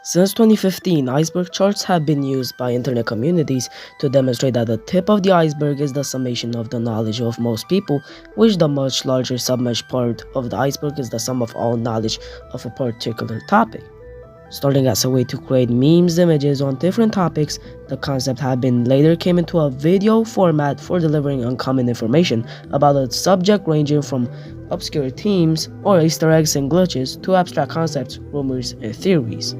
Since 2015, iceberg charts have been used by internet communities to demonstrate that the tip of the iceberg is the summation of the knowledge of most people, which the much larger submerged part of the iceberg is the sum of all knowledge of a particular topic. Starting as a way to create memes images on different topics, the concept had been later came into a video format for delivering uncommon information about a subject ranging from obscure themes or Easter eggs and glitches to abstract concepts, rumors, and theories.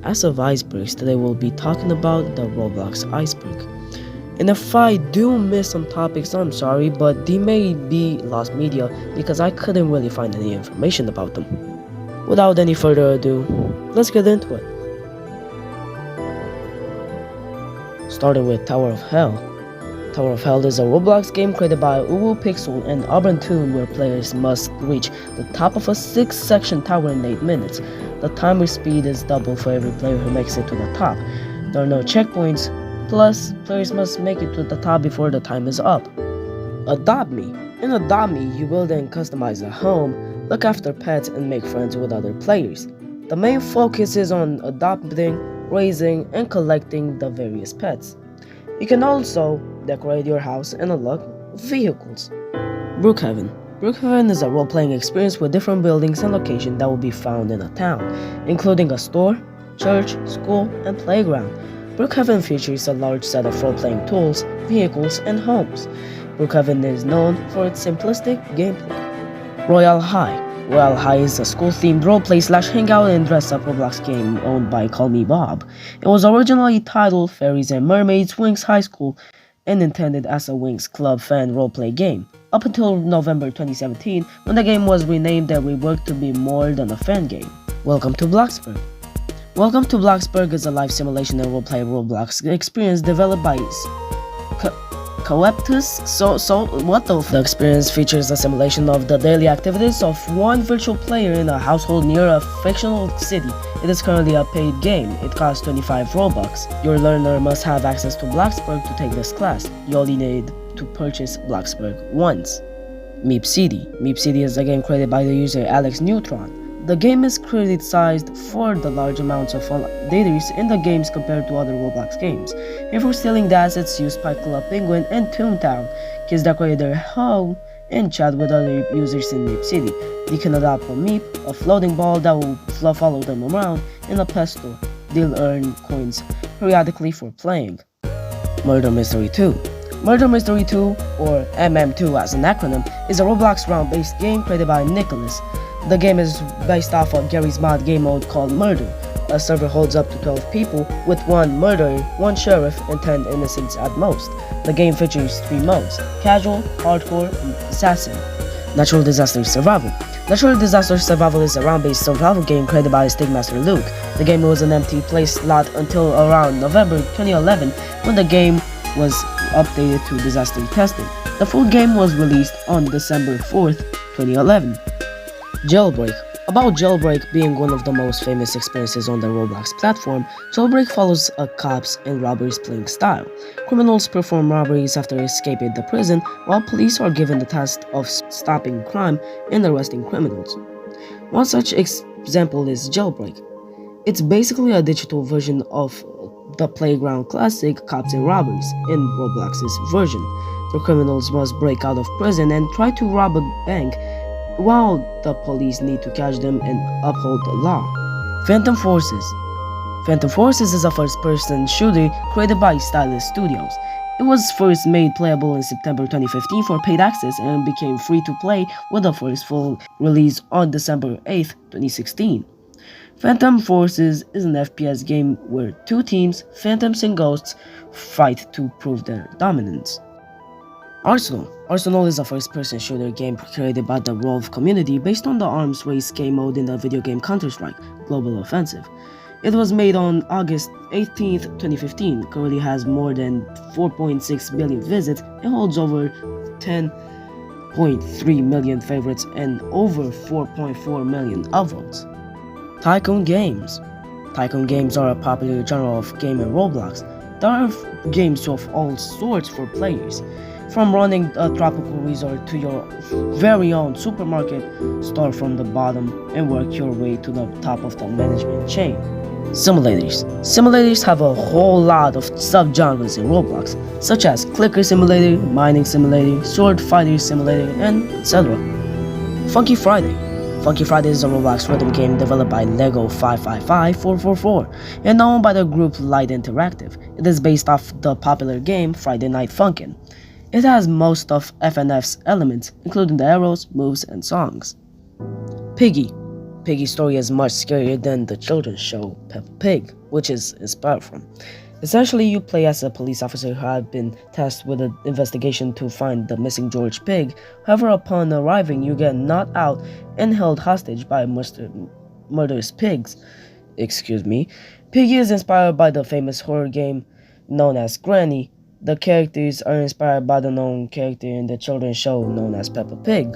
As of icebergs, today we'll be talking about the Roblox iceberg. And if I do miss some topics, I'm sorry, but they may be lost media because I couldn't really find any information about them. Without any further ado, let's get into it. Starting with Tower of Hell. Tower of Hell is a Roblox game created by Uwu Pixel and Auburn Toon where players must reach the top of a 6-section tower in 8 minutes. The timer speed is double for every player who makes it to the top. There are no checkpoints, plus players must make it to the top before the time is up. Adopt Me. In Adopt Me, you build and customize a home, look after pets, and make friends with other players. The main focus is on adopting, raising, and collecting the various pets. You can also decorate your house and unlock vehicles. Brookhaven. Brookhaven is a role-playing experience with different buildings and locations that will be found in a town, including a store, church, school, and playground. Brookhaven features a large set of role-playing tools, vehicles, and homes. Brookhaven is known for its simplistic gameplay. Royal High. Royal High is a school-themed roleplay/hangout and dress-up Roblox game owned by Call Me Bob. It was originally titled Fairies and Mermaids Wings High School and intended as a Wings Club fan roleplay game, up until November 2017 when the game was renamed and reworked to be more than a fan game. Welcome to Bloxburg. Welcome to Bloxburg is a live simulation and roleplay Roblox experience developed by Coeptus. The experience features a simulation of the daily activities of one virtual player in a household near a fictional city. It is currently a paid game. It costs 25 Robux. Your learner must have access to Bloxburg to take this class. You only need to purchase Bloxburg once. Meep City. Meep City is a game created by the user Alex Neutron. The game is criticized for the large amounts of data in the games compared to other Roblox games, and for stealing the assets used by Club Penguin and Toontown. Kids decorate their home and chat with other users in Meep City. They can adopt a Meep, a floating ball that will follow them around, and a pet store. They'll earn coins periodically for playing. Murder Mystery 2. Murder Mystery 2, or MM2 as an acronym, is a Roblox round-based game created by Nicholas. The game is based off of Gary's mod game mode called Murder. A server holds up to 12 people, with 1 murderer, 1 sheriff, and 10 innocents at most. The game features 3 modes: Casual, Hardcore, and Assassin. Natural Disaster Survival. Natural Disaster Survival is a round-based survival game created by Stigmaster Luke. The game was an empty play slot until around November 2011 when the game was updated to disaster testing. The full game was released on December 4th, 2011. Jailbreak. About Jailbreak being one of the most famous experiences on the Roblox platform, Jailbreak follows a cops and robbers playing style. Criminals perform robberies after escaping the prison, while police are given the task of stopping crime and arresting criminals. One such example is Jailbreak. It's basically a digital version of the playground classic Cops and Robbers in Roblox's version. The criminals must break out of prison and try to rob a bank, while the police need to catch them and uphold the law. Phantom Forces. Phantom Forces is a first-person shooter created by Stylus Studios. It was first made playable in September 2015 for paid access and became free to play with the first full release on December 8, 2016. Phantom Forces is an FPS game where 2 teams, Phantoms and Ghosts, fight to prove their dominance. Arsenal. Arsenal is a first-person shooter game created by the Rolf community based on the arms race game mode in the video game Counter-Strike: Global Offensive. It was made on August 18th, 2015, currently has more than 4.6 billion visits, and holds over 10.3 million favorites and over 4.4 million upvotes. Tycoon Games. Tycoon games are a popular genre of game in Roblox. There are games of all sorts for players. From running a tropical resort to your very own supermarket, start from the bottom and work your way to the top of the management chain. Simulators. Simulators have a whole lot of subgenres in Roblox, such as clicker simulator, mining simulator, sword fighter simulator, and etc. Funky Friday. Funky Friday is a Roblox rhythm game developed by Lego 555444 and owned by the group Light Interactive. It is based off the popular game Friday Night Funkin'. It has most of FNAF's elements, including the arrows, moves, and songs. Piggy. Piggy's story is much scarier than the children's show Peppa Pig, which is inspired from. Essentially, you play as a police officer who has been tasked with an investigation to find the missing George Pig. However, upon arriving, you get knocked out and held hostage by murderous pigs. Piggy is inspired by the famous horror game known as Granny. The characters are inspired by the known character in the children's show known as Peppa Pig.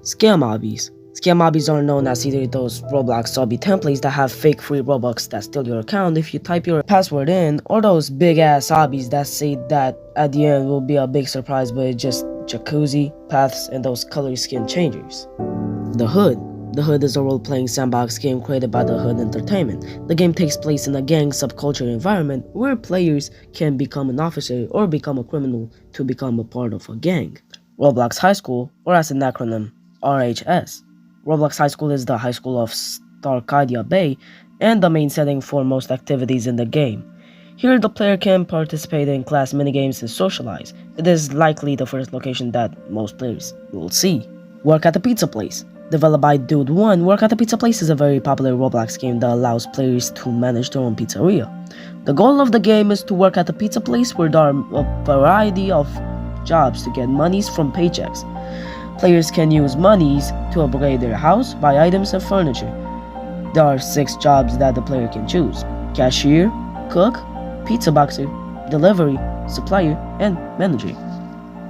Scam obbies. Scam obbies are known as either those Roblox obby templates that have fake free Robux that steal your account if you type your password in, or those big ass obbies that say that at the end will be a big surprise but it's just jacuzzi, paths, and those color skin changers. The Hood. The Hood is a role-playing sandbox game created by The Hood Entertainment. The game takes place in a gang subculture environment where players can become an officer or become a criminal to become a part of a gang. Roblox High School, or as an acronym, RHS. Roblox High School is the high school of Starcadia Bay and the main setting for most activities in the game. Here, the player can participate in class minigames and socialize. It is likely the first location that most players will see. Work at the Pizza Place. Developed by Dude1, Work at the Pizza Place is a very popular Roblox game that allows players to manage their own pizzeria. The goal of the game is to work at the pizza place where there are a variety of jobs to get monies from paychecks. Players can use monies to upgrade their house, buy items and furniture. There are 6 jobs that the player can choose: cashier, cook, pizza boxer, delivery, supplier, and manager.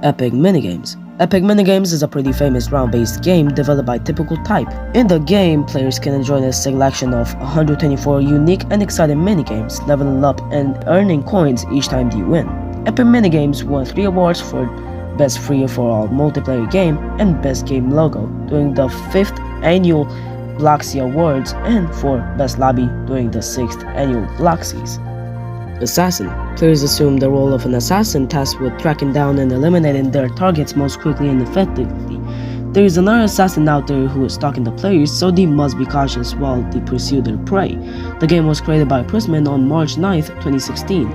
Epic Minigames. Epic Minigames is a pretty famous round-based game developed by Typical Type. In the game, players can enjoy a selection of 124 unique and exciting minigames, leveling up and earning coins each time you win. Epic Minigames won 3 awards for Best Free-for-All Multiplayer Game and Best Game Logo during the 5th Annual Bloxy Awards and for Best Lobby during the 6th Annual Bloxies. Assassin. Players assume the role of an assassin tasked with tracking down and eliminating their targets most quickly and effectively. There is another assassin out there who is stalking the players, so they must be cautious while they pursue their prey. The game was created by Prisman on March 9th, 2016.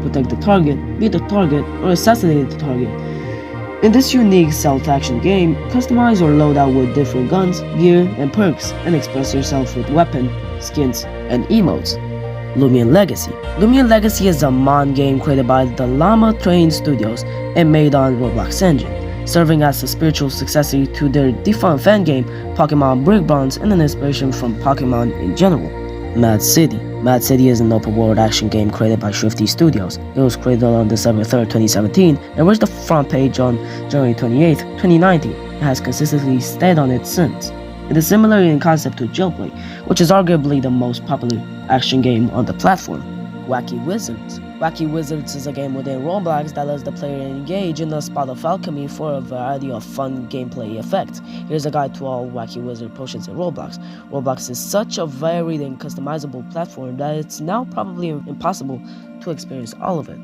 Protect the target, beat the target, or assassinate the target. In this unique stealth-action game, customize or load out with different guns, gear, and perks, and express yourself with weapon, skins, and emotes. Lumion Legacy. Lumion Legacy is a Mon game created by the Llama Train Studios and made on Roblox Engine, serving as a spiritual successor to their defunct fan game Pokemon Brick Bronze and an inspiration from Pokemon in general. Mad City. Mad City is an open-world action game created by Shrifty Studios. It was created on December 3rd, 2017 and reached the front page on January 28th, 2019 and has consistently stayed on it since. It is similar in concept to Jailbreak, which is arguably the most popular action game on the platform. Wacky Wizards. Wacky Wizards is a game within Roblox that lets the player engage in a spot of alchemy for a variety of fun gameplay effects. Here's a guide to all Wacky Wizard potions in Roblox. Roblox is such a varied and customizable platform that it's now probably impossible to experience all of it.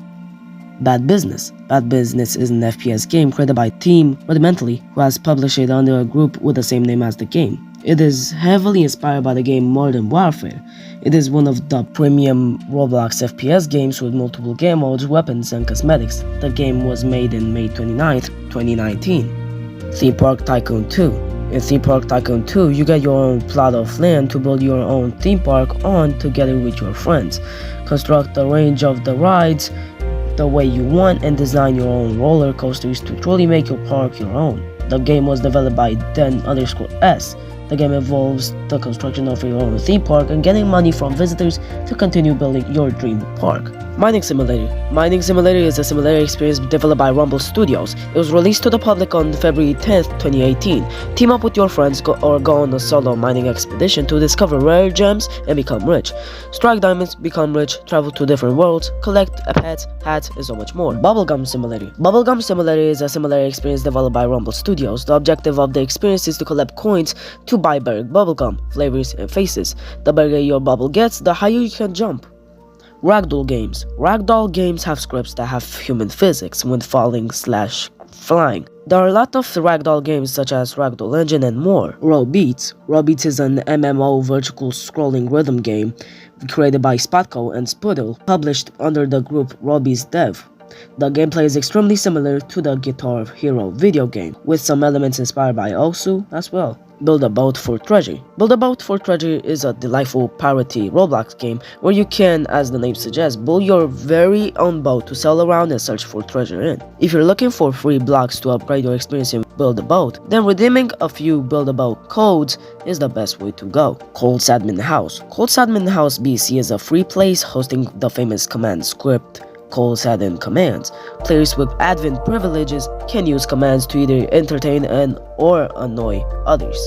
Bad Business. Bad Business is an FPS game created by Team Rudimentally, who has published it under a group with the same name as the game. It is heavily inspired by the game Modern Warfare. It is one of the premium Roblox FPS games with multiple game modes, weapons, and cosmetics. The game was made in May 29th, 2019. Theme Park Tycoon 2. In Theme Park Tycoon 2, you get your own plot of land to build your own theme park on together with your friends. Construct a range of the rides the way you want and design your own roller coasters to truly make your park your own. The game was developed by Den_S, The game involves the construction of your own theme park and getting money from visitors to continue building your dream park. Mining Simulator. Mining Simulator is a simulator experience developed by Rumble Studios. It was released to the public on February 10th, 2018. Team up with your friends or go on a solo mining expedition to discover rare gems and become rich. Strike diamonds, become rich, travel to different worlds, collect pets, hats, and so much more. Bubblegum Simulator. Bubblegum Simulator is a simulator experience developed by Rumble Studios. The objective of the experience is to collect coins to buy better bubblegum, flavors, and faces. The bigger your bubble gets, the higher you can jump. Ragdoll games. Ragdoll games have scripts that have human physics when falling/flying. There are a lot of ragdoll games such as Ragdoll Engine and more. Row Beats. Row Beats is an MMO vertical scrolling rhythm game created by Spotco and Spoodle, published under the group Row Beats Dev. The gameplay is extremely similar to the Guitar Hero video game, with some elements inspired by Osu as well. Build a Boat for Treasure. Build a Boat for Treasure is a delightful parody Roblox game where you can, as the name suggests, build your very own boat to sail around and search for treasure in. If you're looking for free blocks to upgrade your experience in Build a Boat, then redeeming a few Build a Boat codes is the best way to go. Cold's Admin House. Cold's Admin House BC is a free place hosting the famous command script Cold's Admin Commands. Players with admin privileges can use commands to either entertain or annoy others.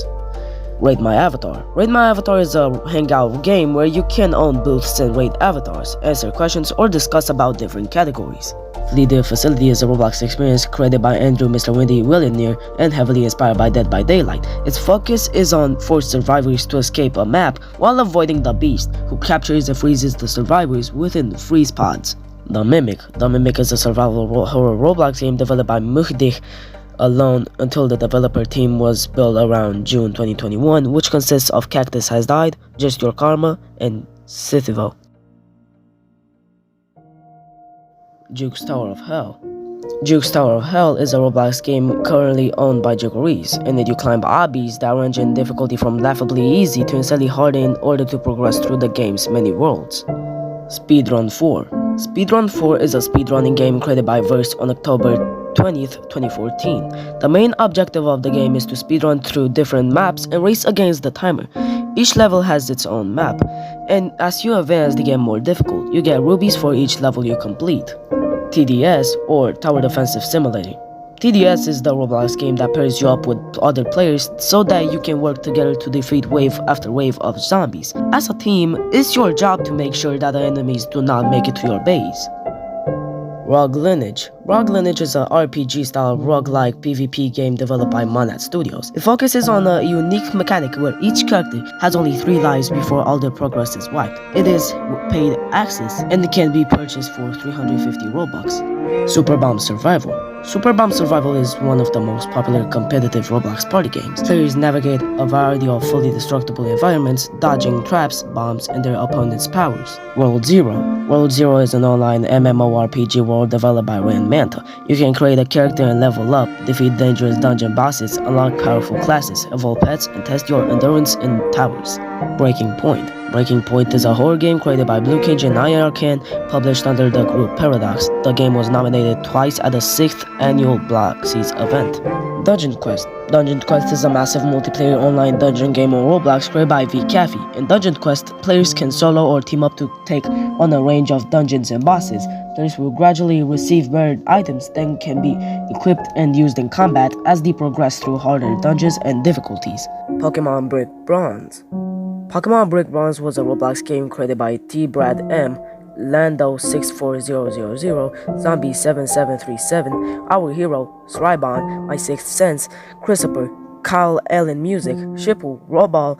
Rate My Avatar. Rate My Avatar is a hangout game where you can own booths and rate avatars, answer questions, or discuss about different categories. Flee the Facility is a Roblox experience created by Andrew Mr. Windy Willionaire and heavily inspired by Dead by Daylight. Its focus is on forced survivors to escape a map while avoiding the beast, who captures and freezes the survivors within freeze pods. The Mimic. The Mimic is a survival horror Roblox game developed by Moog alone until the developer team was built around June 2021, which consists of Cactus Has Died, Just Your Karma, and Sithivo. Juke's Tower of Hell. Juke's Tower of Hell is a Roblox game currently owned by Jiggeries, in it you climb obbies that range in difficulty from laughably easy to insanely hard in order to progress through the game's many worlds. Speedrun 4. Speedrun 4 is a speedrunning game created by Verse on October 20th, 2014. The main objective of the game is to speedrun through different maps and race against the timer. Each level has its own map, and as you advance the game more difficult, you get rubies for each level you complete. TDS, or Tower Defensive Simulator. TDS is the Roblox game that pairs you up with other players so that you can work together to defeat wave after wave of zombies. As a team, it's your job to make sure that the enemies do not make it to your base. Rogue Lineage. Rogue Lineage is a RPG-style roguelike PvP game developed by Monad Studios. It focuses on a unique mechanic where each character has only 3 lives before all their progress is wiped. It is paid access and it can be purchased for 350 Robux. Super Bomb Survival. Super Bomb Survival is one of the most popular competitive Roblox party games. Players navigate a variety of fully destructible environments, dodging traps, bombs, and their opponents' powers. World Zero. World Zero is an online MMORPG world developed by Rand Manta. You can create a character and level up, defeat dangerous dungeon bosses, unlock powerful classes, evolve pets, and test your endurance in towers. Breaking Point. Breaking Point is a horror game created by Blue Cage and IRCan, published under the group Paradox. The game was nominated twice at the 6th annual Block Seas event. Dungeon Quest. Dungeon Quest is a massive multiplayer online dungeon game on Roblox created by vCafe. In Dungeon Quest, players can solo or team up to take on a range of dungeons and bosses. Players will gradually receive rare items, then can be equipped and used in combat as they progress through harder dungeons and difficulties. Pokemon Brick Bronze. Pokemon Brick Bronze was a Roblox game created by T. Brad M., Lando64000, Zombie7737, Our Hero, Srybon, My Sixth Sense, Christopher, Kyle Allen Music, Shipple, Robal,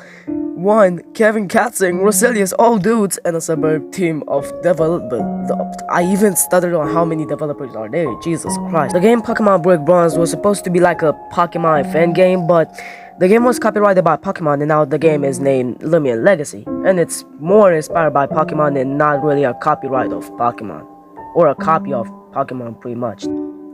One, Kevin Katzing, Roselius, all dudes, and a suburb team of developers. I even stuttered on how many developers are there, Jesus Christ. The game Pokemon Brick Bronze was supposed to be like a Pokemon fan game, but the game was copyrighted by Pokemon, and now the game is named Lumion Legacy, and it's more inspired by Pokemon and not really a copyright of Pokemon, or a copy of Pokemon pretty much.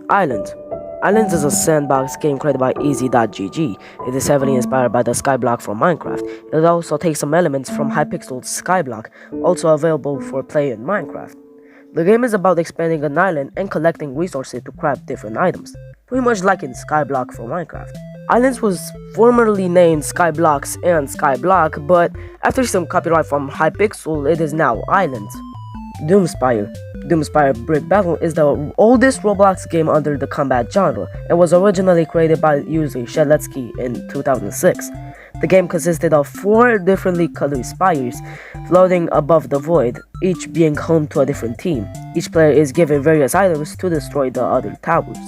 Islands. Islands is a sandbox game created by Easy.gg. It is heavily inspired by the Skyblock from Minecraft. It also takes some elements from Hypixel Skyblock, also available for play in Minecraft. The game is about expanding an island and collecting resources to craft different items, pretty much like in Skyblock from Minecraft. Islands was formerly named Skyblocks and Skyblock, but after some copyright from Hypixel, it is now Islands. Doomspire. Doomspire Brick Battle is the oldest Roblox game under the combat genre and was originally created by user Sheletsky in 2006. The game consisted of 4 differently colored spires floating above the void, each being home to a different team. Each player is given various items to destroy the other towers.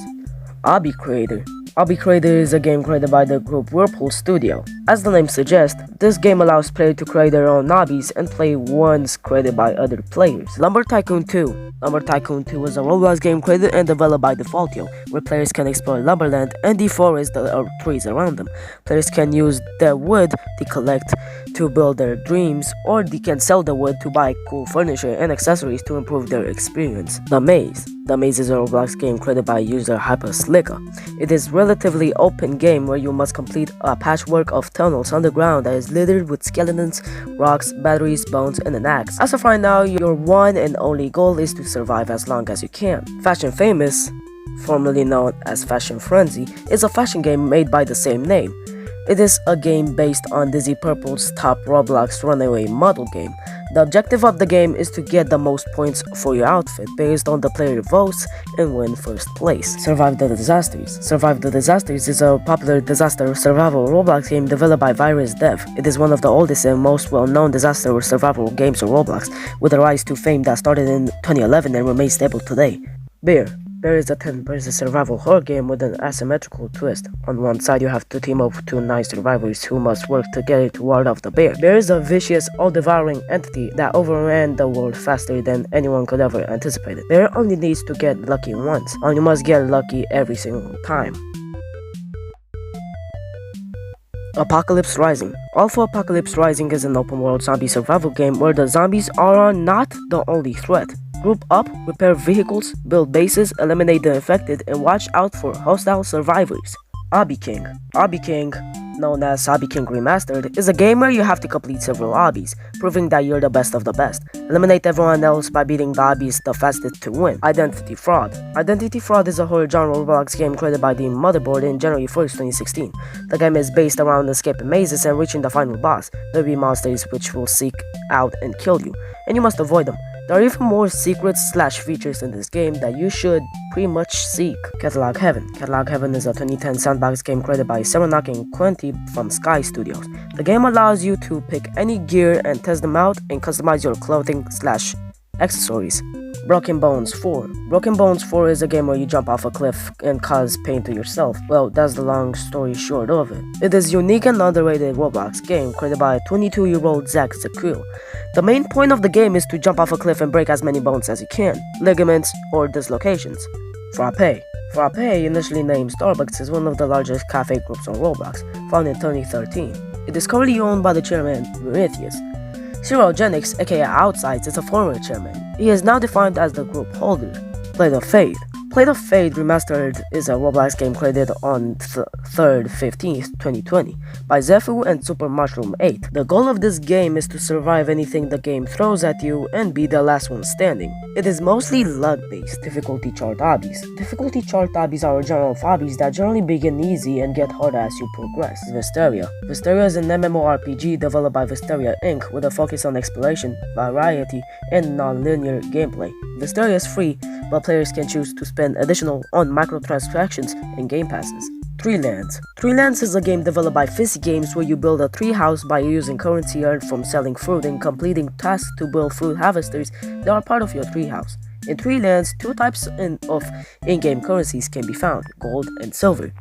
Obby Creator. Obby Creator is a game created by the group Whirlpool Studio. As the name suggests, this game allows players to create their own obbies and play ones created by other players. Lumber Tycoon 2. Lumber Tycoon 2 is a Roblox game created and developed by Defaultio, where players can explore lumberland and deforest the trees around them. Players can use the wood they collect to build their dreams, or they can sell the wood to buy cool furniture and accessories to improve their experience. The Maze. The Maze is a Roblox game created by user Hyperslicka. It is a relatively open game where you must complete a patchwork of tunnels underground that is littered with skeletons, rocks, batteries, bones, and an axe. As of right now, your one and only goal is to survive as long as you can. Fashion Famous, formerly known as Fashion Frenzy, is a fashion game made by the same name. It is a game based on Dizzy Purple's top Roblox runaway model game. The objective of the game is to get the most points for your outfit based on the player votes and win first place. Survive the Disasters. Survive the Disasters is a popular disaster survival Roblox game developed by Virus Dev. It is one of the oldest and most well-known disaster survival games on Roblox, with a rise to fame that started in 2011 and remains stable today. Bear. Bear is a 10-person survival horror game with an asymmetrical twist. On one side, you have to team up with 2 nice survivors who must work together to ward off the bear. Bear is a vicious, all-devouring entity that overran the world faster than anyone could ever anticipate. Bear only needs to get lucky once, and you must get lucky every single time. Apocalypse Rising. Alpha Apocalypse Rising is an open-world zombie survival game where the zombies are not the only threat. Group up, repair vehicles, build bases, eliminate the infected, and watch out for hostile survivors. Obby King. Obby King, known as Obby King Remastered, is a game where you have to complete several obbies, proving that you're the best of the best. Eliminate everyone else by beating the obbies the fastest to win. Identity Fraud. Identity Fraud is a horror genre Roblox game created by the Motherboard in January 1st, 2016. The game is based around escaping mazes and reaching the final boss. There will be monsters which will seek out and kill you, and you must avoid them. There are even more secrets/features in this game that you should pretty much seek. Catalog Heaven. Catalog Heaven is a 2010 sandbox game created by Serenaki and Quenty from Sky Studios. The game allows you to pick any gear and test them out and customize your clothing/accessories. Broken Bones 4. Broken Bones 4 is a game where you jump off a cliff and cause pain to yourself. Well, that's the long story short of it. It is a unique and underrated Roblox game created by 22-year-old Zach Zakul. The main point of the game is to jump off a cliff and break as many bones as you can, ligaments, or dislocations. Frappe. Frappe, initially named Starbucks, is one of the largest cafe groups on Roblox, founded in 2013. It is currently owned by the chairman, Prometheus. Zerogenics, aka Outsides, is a former chairman. He is now defined as the group holder. Play the Fade. Play the Fade Remastered is a Roblox game created on 3rd 15th, 2020 by Zephu and Super Mushroom 8. The goal of this game is to survive anything the game throws at you and be the last one standing. It is mostly luck-based difficulty chart obbies. Difficulty chart obbies are a genre of obbies that generally begin easy and get harder as you progress. Vysteria. Vysteria is an MMORPG developed by Vysteria Inc. with a focus on exploration, variety, and non-linear gameplay. Vysteria is free, but players can choose to spend additional on microtransactions and game passes. Treelands. Treelands is a game developed by Fizzy Games where you build a tree house by using currency earned from selling fruit and completing tasks to build fruit harvesters that are part of your tree house. In Treelands, 2 types of in-game currencies can be found, gold and silver.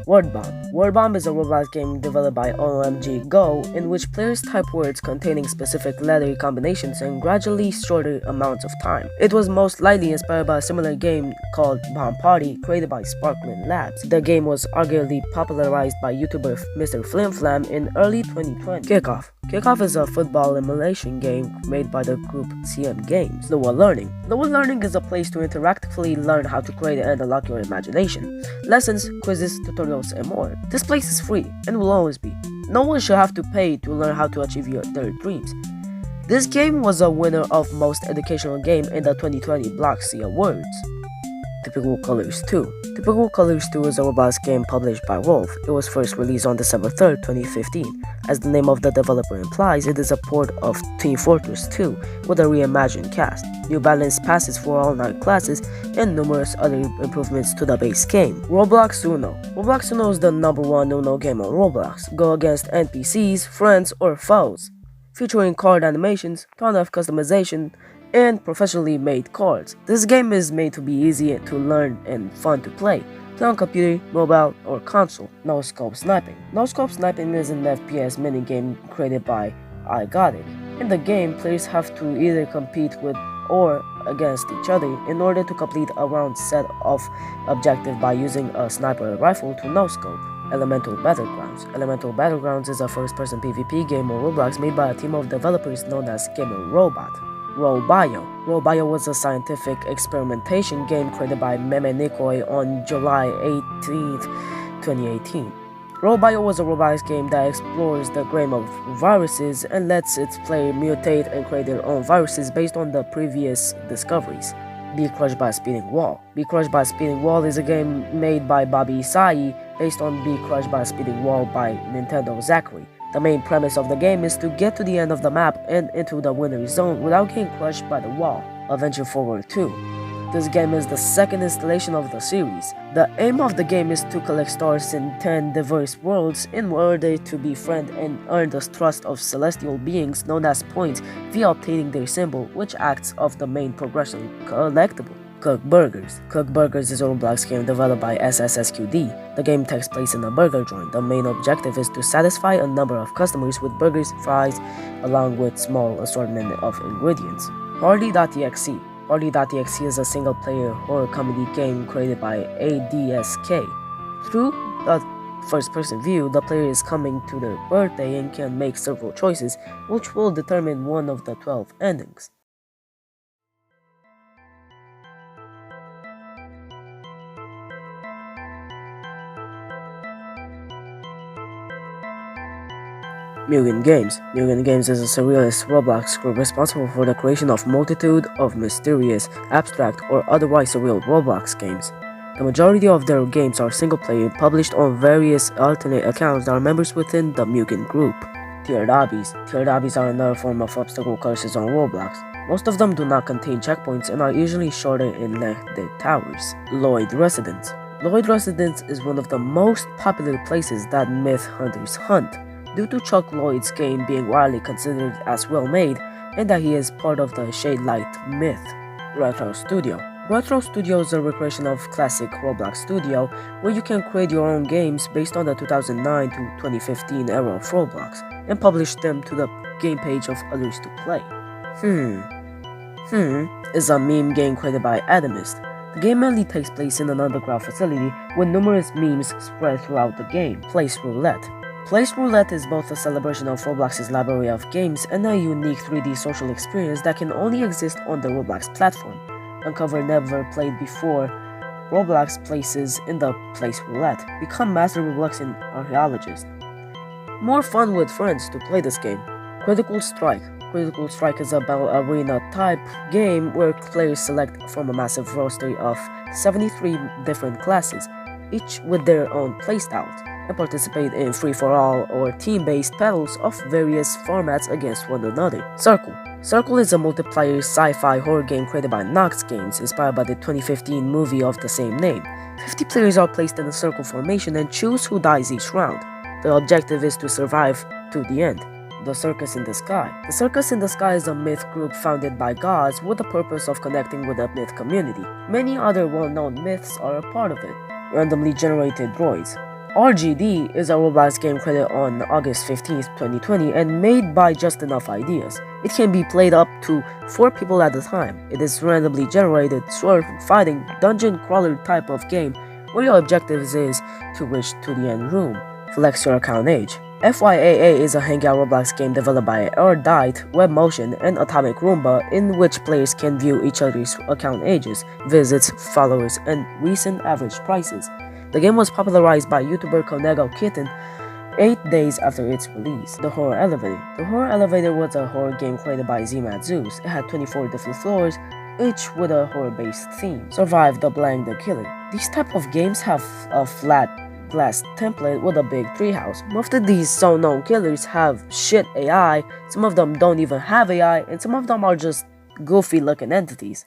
Word Bomb. Word Bomb is a Roblox game developed by OMG Go, in which players type words containing specific letter combinations in gradually shorter amounts of time. It was most likely inspired by a similar game called Bomb Party, created by Sparkman Labs. The game was arguably popularized by YouTuber Mr. Flimflam in early 2020. Kickoff. Kickoff is a football emulation game made by the group CM Games. Lower Learning. Lower Learning is a place to interactively learn how to create and unlock your imagination. Lessons, quizzes, tutorials, and more. This place is free and will always be. No one should have to pay to learn how to achieve their dreams. This game was a winner of Most Educational Game in the 2020 Bloxy Awards. Typical Colors 2. Typical Colors 2 is a Roblox game published by Wolf. It was first released on December 3rd, 2015. As the name of the developer implies, it is a port of Team Fortress 2 with a reimagined cast, new balance passes for all 9 classes, and numerous other improvements to the base game. Roblox Uno. Roblox Uno is the #1 Uno game on Roblox. Go against NPCs, friends, or foes. Featuring card animations, ton of customization, and professionally made cards. This game is made to be easy to learn and fun to play. Play on computer, mobile, or console. No Scope Sniping. No Scope Sniping is an FPS minigame created by I Got It. In the game, players have to either compete with or against each other in order to complete a round set of objectives by using a sniper rifle to no-scope. Elemental Battlegrounds. Elemental Battlegrounds is a first-person PvP game on Roblox made by a team of developers known as Gamer Robot. Robio. Robio was a scientific experimentation game created by Meme Nikki on July 18th, 2018. Robio was a Roblox game that explores the game of viruses and lets its player mutate and create their own viruses based on the previous discoveries. Be Crushed by a Speeding Wall. Be Crushed by a Speeding Wall is a game made by Bobby Isai based on Be Crushed by a Speeding Wall by Nintendo Zachary. The main premise of the game is to get to the end of the map and into the winner's zone without getting crushed by the wall. Adventure Forward 2. This game is the second installation of the series. The aim of the game is to collect stars in 10 diverse worlds in order to befriend and earn the trust of celestial beings known as points via obtaining their symbol, which acts of the main progression collectible. Cook Burgers. Cook Burgers is a Roblox game developed by SSSQD. The game takes place in a burger joint. The main objective is to satisfy a number of customers with burgers, fries, along with small assortment of ingredients. Party.exe. Party.exe is a single-player horror comedy game created by ADSK. Through the first-person view, the player is coming to their birthday and can make several choices, which will determine one of the 12 endings. Mugen Games. Mugen Games is a surrealist Roblox group responsible for the creation of multitude of mysterious, abstract, or otherwise surreal Roblox games. The majority of their games are single-player, published on various alternate accounts that are members within the Mugen group. Tiered obbies. Tiered obbies are another form of obstacle courses on Roblox. Most of them do not contain checkpoints and are usually shorter in length than towers. Lloyd Residence. Lloyd Residence is one of the most popular places that myth hunters hunt, due to Chuck Lloyd's game being widely considered as well-made and that he is part of the Shade Light myth. Retro Studio. Retro Studio is a recreation of classic Roblox Studio where you can create your own games based on the 2009 to 2015 era of Roblox and publish them to the game page of others to play. Is a meme game created by Adamist. The game mainly takes place in an underground facility with numerous memes spread throughout the game. Place Roulette. Place Roulette is both a celebration of Roblox's library of games and a unique 3D social experience that can only exist on the Roblox platform. Uncover never played before Roblox places in the Place Roulette. Become master Robloxian archaeologist. More fun with friends to play this game. Critical Strike. Critical Strike is a battle arena type game where players select from a massive roster of 73 different classes, each with their own playstyles, and participate in free-for-all or team-based battles of various formats against one another. Circle. Circle is a multiplayer sci-fi horror game created by Nox Games, inspired by the 2015 movie of the same name. 50 players are placed in a circle formation and choose who dies each round. The objective is to survive to the end. The Circus in the Sky. The Circus in the Sky is a myth group founded by gods with the purpose of connecting with the myth community. Many other well-known myths are a part of it. Randomly generated droids. RGD is a Roblox game created on August 15, 2020 and made by Just Enough Ideas. It can be played up to 4 people at a time. It is randomly generated, sword fighting, dungeon crawler type of game where your objective is to reach to the end room. Flex your account age. FYAA is a hangout Roblox game developed by Erudite, Webmotion, and Atomic Roomba in which players can view each other's account ages, visits, followers, and recent average prices. The game was popularized by YouTuber Konego Kitten 8 days after its release. The Horror Elevator. The Horror Elevator was a horror game created by Zmad Zeus. It had 24 different floors, each with a horror-based theme. Survive the Blank the Killing. These type of games have a flat glass template with a big treehouse. Most of these so-known killers have shit AI, some of them don't even have AI, and some of them are just goofy looking entities.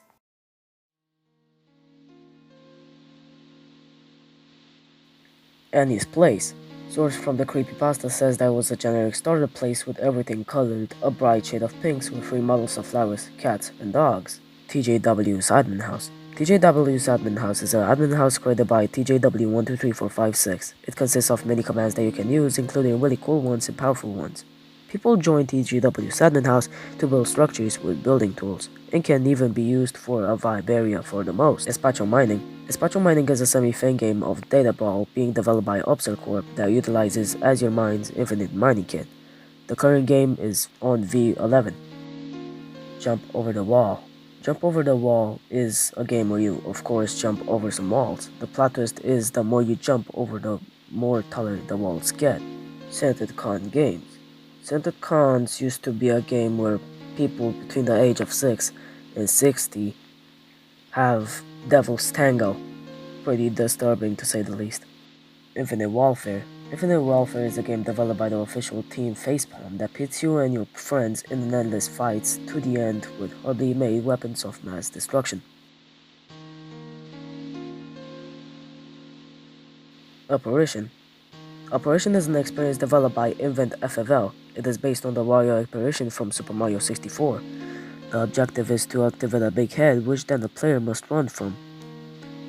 Annie's Place. Source from the creepypasta says that it was a generic starter place with everything colored a bright shade of pinks with free models of flowers, cats, and dogs. TJW's Admin House. TJW's Admin House is an admin house created by TJW123456. It consists of many commands that you can use, including really cool ones and powerful ones. People join TJW's admin house to build structures with building tools, and can even be used for a vibe area for the most. Espacio Mining. Espacio Mining is a semi-fan game of Data Ball being developed by Upsell Corp that utilizes Azure Mine's infinite mining kit. The current game is on V11. Jump Over the Wall. Jump Over the Wall is a game where you, of course, jump over some walls. The plot twist is the more you jump over, the more taller the walls get. Scented Con Games. Scented Cons used to be a game where people between the age of 6 and 60 have Devil's Tango. Pretty disturbing to say the least. Infinite Warfare. Infinite Warfare is a game developed by the official team Facepalm that pits you and your friends in endless fights to the end with horribly made weapons of mass destruction. Operation. Operation is an experience developed by Invent FFL. It is based on the Wario apparition from Super Mario 64. The objective is to activate a big head, which then the player must run from.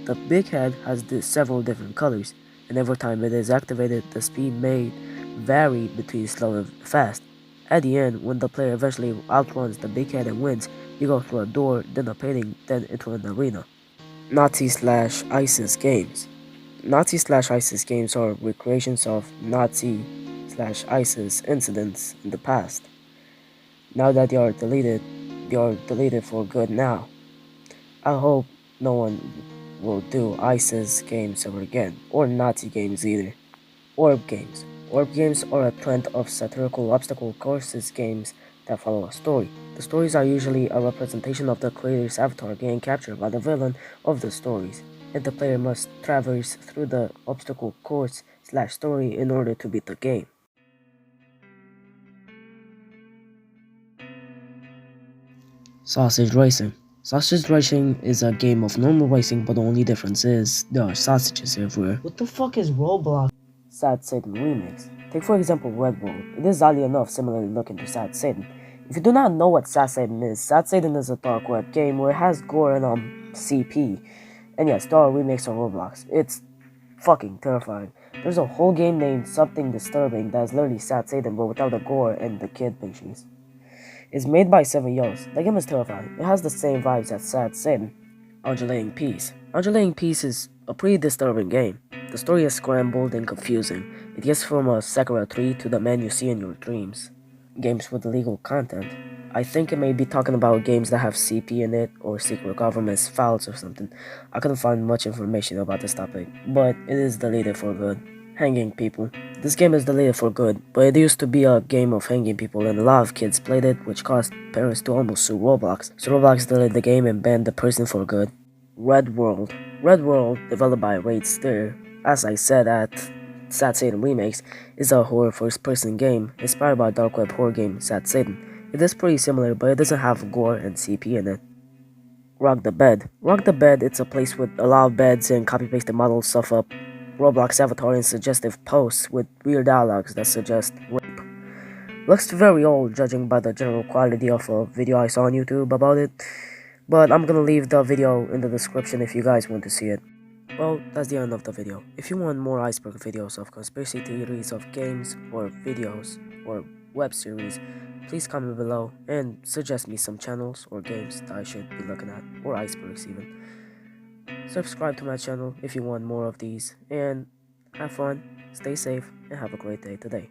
The big head has several different colors, and every time it is activated, the speed may vary between slow and fast. At the end, when the player eventually outruns the big head and wins, you go through a door, then a painting, then into an arena. Nazi/ISIS games. Nazi/ISIS games are recreations of Nazi/ISIS incidents in the past. Now that they are deleted for good now. I hope no one will do ISIS games ever again, or Nazi games either. Orb games. Orb games are a trend of satirical obstacle courses games that follow a story. The stories are usually a representation of the creator's avatar getting captured by the villain of the stories, and the player must traverse through the obstacle course/story in order to beat the game. Sausage Racing. Sausage Racing is a game of normal racing, but the only difference is there are sausages everywhere. What the fuck is Roblox? Sad Satan Remix. Take for example Red World. It is oddly enough similarly looking to Sad Satan. If you do not know what Sad Satan is a dark web game where it has gore and CP. And yes, there are remakes on Roblox. It's fucking terrifying. There's a whole game named Something Disturbing that is literally Sad Satan but without the gore and the kid pictures. It's made by 7 Yos. The game is terrifying. It has the same vibes as Sad Satan. Undulating Peace. Undulating Peace is a pretty disturbing game. The story is scrambled and confusing. It gets from a Sakura tree to the man you see in your dreams. Games with illegal content. I think it may be talking about games that have CP in it or secret government's files or something. I couldn't find much information about this topic, but it is deleted for good. Hanging people. This game is deleted for good, but it used to be a game of hanging people and a lot of kids played it, which caused parents to almost sue Roblox. So Roblox deleted the game and banned the person for good. Red World. Red World, developed by Raid Steer, as I said at Sad Satan Remakes, is a horror first-person game inspired by dark web horror game Sad Satan. It is pretty similar, but it doesn't have gore and CP in it. Rock the Bed. Rock the Bed, it's a place with a lot of beds and copy-pasted models of a Roblox avatar and suggestive posts with weird dialogues that suggest rape. Looks very old judging by the general quality of a video I saw on YouTube about it, but I'm gonna leave the video in the description if you guys want to see it. Well, that's the end of the video. If you want more Iceberg videos of conspiracy theories of games or videos or web series, please comment below and suggest me some channels or games that I should be looking at, or icebergs even. Subscribe to my channel if you want more of these, and have fun, stay safe, and have a great day today.